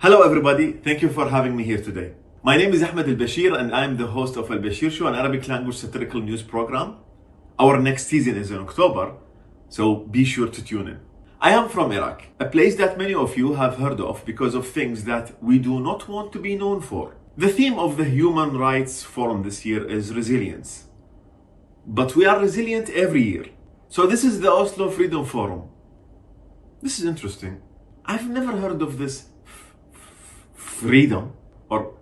Hello everybody, thank you for having me here today. My name is Ahmad البشير and I am the host of البشير show, an Arabic language satirical news program. Our next season is in October, so be sure to tune in. I am from Iraq, a place that many of you have heard of because of things that we do not want to be known for. The theme of the Human Rights Forum this year is resilience. But we are resilient every year. So this is the Oslo Freedom Forum. This is interesting. I've never heard of this freedom or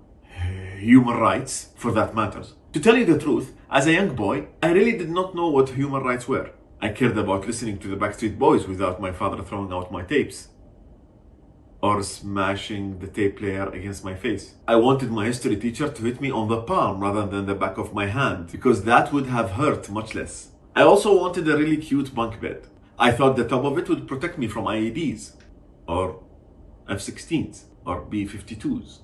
human rights for that matters. To tell you the truth, as a young boy, I really did not know what human rights were. I cared about listening to the Backstreet Boys without my father throwing out my tapes or smashing the tape player against my face. I wanted my history teacher to hit me on the palm rather than the back of my hand because that would have hurt much less. I also wanted a really cute bunk bed. I thought the top of it would protect me from IEDs or F-16s or B-52s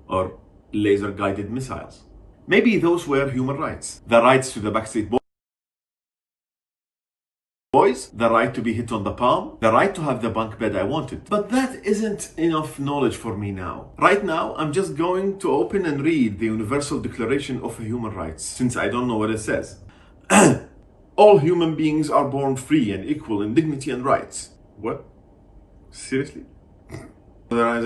or laser-guided missiles. Maybe those were human rights. The rights to the Backstreet Boys, the right to be hit on the palm, the right to have the bunk bed I wanted. But that isn't enough knowledge for me now. Right now, I'm just going to open and read the Universal Declaration of Human Rights, since I don't know what it says. All human beings are born free and equal in dignity and rights. What? Seriously? I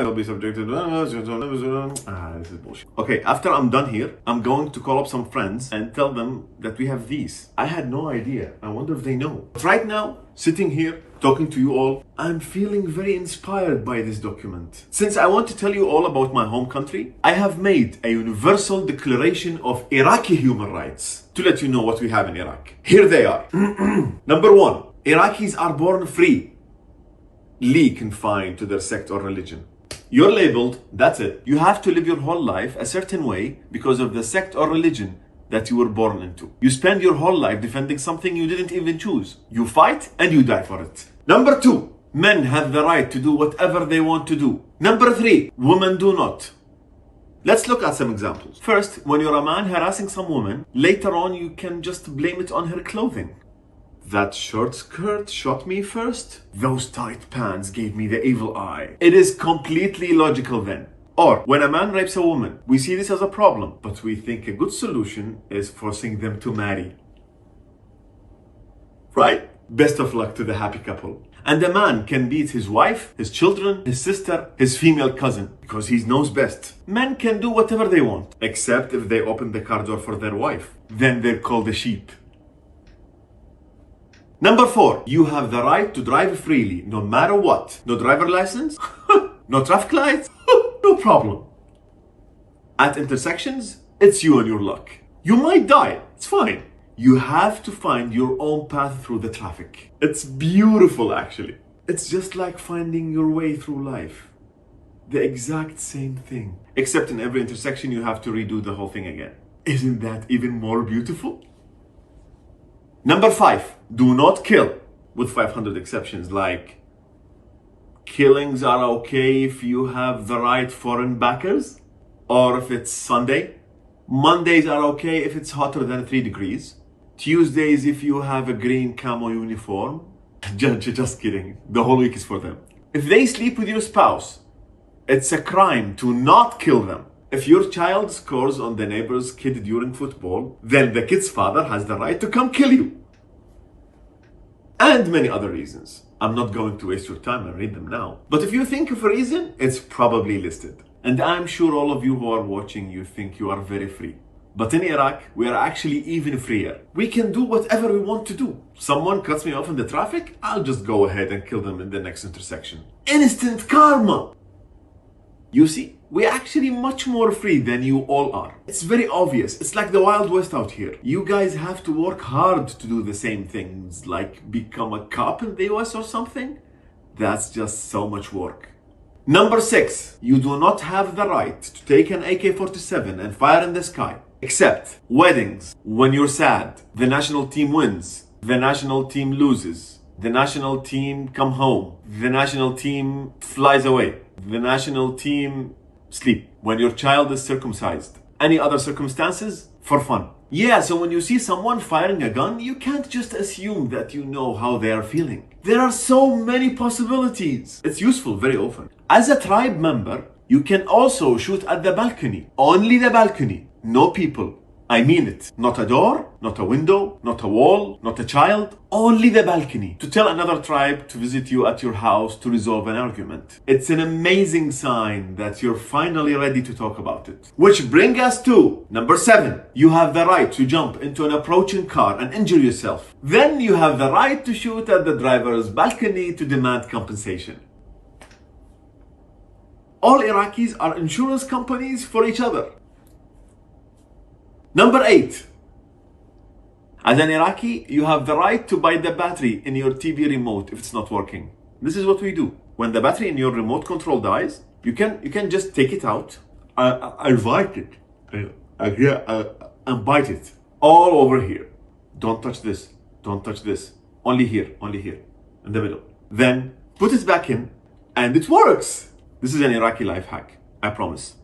will be subjected to... this is bullshit. Okay, after I'm done here, I'm going to call up some friends and tell them that we have these. I had no idea. I wonder if they know. But right now, sitting here, talking to you all, I'm feeling very inspired by this document. Since I want to tell you all about my home country, I have made a universal declaration of Iraqi human rights to let you know what we have in Iraq. Here they are. Number 1, Iraqis are born free, confined to their sect or religion. You're labeled, that's it. You have to live your whole life a certain way because of the sect or religion that you were born into. You spend your whole life defending something you didn't even choose. You fight and you die for it. Number 2, men have the right to do whatever they want to do. Number 3, women do not. Let's look at some examples. First, when you're a man harassing some woman, later on you can just blame it on her clothing. That short skirt shot me first. Those tight pants gave me the evil eye. It is completely logical then. Or, when a man rapes a woman, we see this as a problem, but we think a good solution is forcing them to marry. Right? Best of luck to the happy couple. And a man can beat his wife, his children, his sister, his female cousin, because he knows best. Men can do whatever they want, except if they open the car door for their wife. Then they're called a sheep. Number 4, you have the right to drive freely, no matter what. No driver license? No traffic lights? No problem. At intersections, it's you and your luck. You might die, it's fine. You have to find your own path through the traffic. It's beautiful, actually. It's just like finding your way through life. The exact same thing. Except in every intersection, you have to redo the whole thing again. Isn't that even more beautiful? Number 5, do not kill, with 500 exceptions, like killings are okay if you have the right foreign backers, or if it's Sunday. Mondays are okay if it's hotter than 3 degrees. Tuesdays if you have a green camo uniform. Just kidding, the whole week is for them. If they sleep with your spouse, it's a crime to not kill them. If your child scores on the neighbor's kid during football, then the kid's father has the right to come kill you. And many other reasons. I'm not going to waste your time and read them now. But if you think of a reason, it's probably listed. And I'm sure all of you who are watching, you think you are very free. But in Iraq, we are actually even freer. We can do whatever we want to do. Someone cuts me off in the traffic, I'll just go ahead and kill them in the next intersection. Instant karma! You see, we're actually much more free than you all are. It's very obvious. It's like the Wild West out here. You guys have to work hard to do the same things, like become a cop in the US or something. That's just so much work. Number 6, you do not have the right to take an AK-47 and fire in the sky. Except weddings, when you're sad, the national team wins, the national team loses, the national team come home, the national team flies away, the national team sleep, when your child is circumcised. Any other circumstances? For fun. Yeah, so when you see someone firing a gun, you can't just assume that you know how they are feeling. There are so many possibilities. It's useful very often. As a tribe member, you can also shoot at the balcony. Only the balcony. No people. I mean it. Not a door, not a window, not a wall, not a child. Only the balcony. To tell another tribe to visit you at your house to resolve an argument. It's an amazing sign that you're finally ready to talk about it. Which brings us to number 7. You have the right to jump into an approaching car and injure yourself. Then you have the right to shoot at the driver's balcony to demand compensation. All Iraqis are insurance companies for each other. Number 8. As an Iraqi, you have the right to buy the battery in your TV remote if it's not working. This is what we do. When the battery in your remote control dies, you can just take it out, bite it, and bite it all over here. Don't touch this. Don't touch this. Only here, in the middle. Then put it back in, and it works. This is an Iraqi life hack. I promise.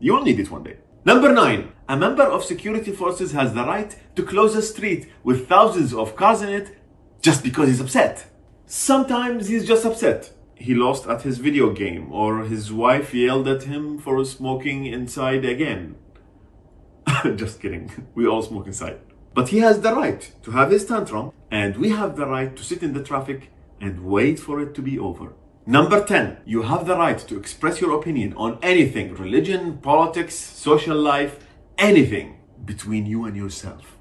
You will need it one day. Number 9. A member of security forces has the right to close a street with thousands of cars in it just because he's upset. Sometimes he's just upset. He lost at his video game, or his wife yelled at him for smoking inside again. Just kidding. We all smoke inside. But he has the right to have his tantrum, and we have the right to sit in the traffic and wait for it to be over. Number 10, you have the right to express your opinion on anything, religion, politics, social life, anything between you and yourself.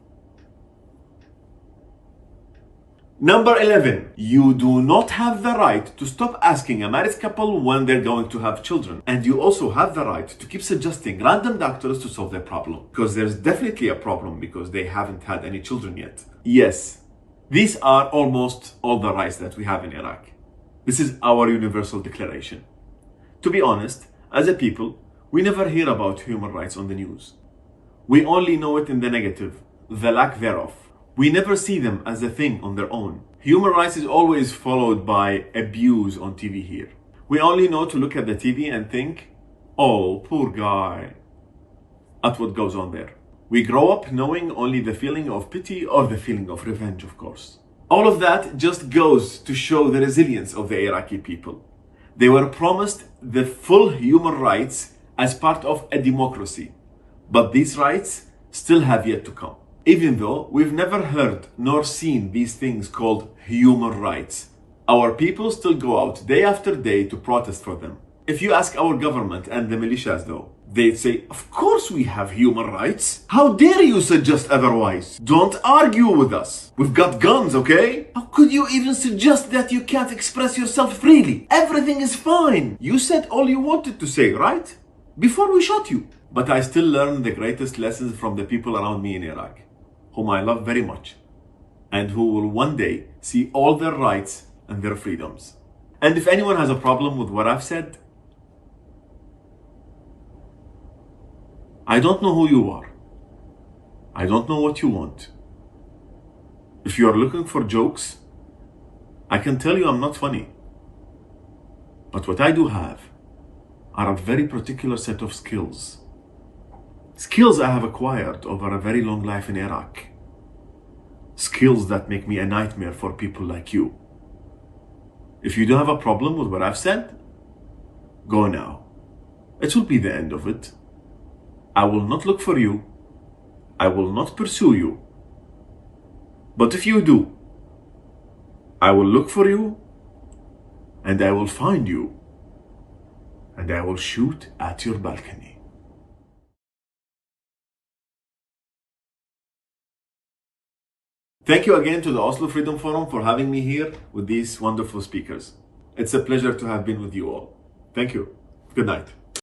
Number 11, you do not have the right to stop asking a married couple when they're going to have children. And you also have the right to keep suggesting random doctors to solve their problem. Because there's definitely a problem because they haven't had any children yet. Yes, these are almost all the rights that we have in Iraq. This is our universal declaration. To be honest, as a people, we never hear about human rights on the news. We only know it in the negative, the lack thereof. We never see them as a thing on their own. Human rights is always followed by abuse on TV here. We only know to look at the TV and think, oh, poor guy, at what goes on there. We grow up knowing only the feeling of pity or the feeling of revenge, of course. All of that just goes to show the resilience of the Iraqi people. They were promised the full human rights as part of a democracy, but these rights still have yet to come. Even though we've never heard nor seen these things called human rights, our people still go out day after day to protest for them. If you ask our government and the militias though, they'd say, of course we have human rights. How dare you suggest otherwise? Don't argue with us. We've got guns, okay? How could you even suggest that you can't express yourself freely? Everything is fine. You said all you wanted to say, right? Before we shot you. But I still learn the greatest lessons from the people around me in Iraq, whom I love very much, and who will one day see all their rights and their freedoms. And if anyone has a problem with what I've said, I don't know who you are. I don't know what you want. If you are looking for jokes, I can tell you I'm not funny. But what I do have are a very particular set of skills. Skills I have acquired over a very long life in Iraq. Skills that make me a nightmare for people like you. If you don't have a problem with what I've said, go now. It will be the end of it. I will not look for you. I will not pursue you. But if you do, I will look for you, and I will find you, and I will shoot at your balcony. Thank you again to the Oslo Freedom Forum for having me here with these wonderful speakers. It's a pleasure to have been with you all. Thank you. Good night.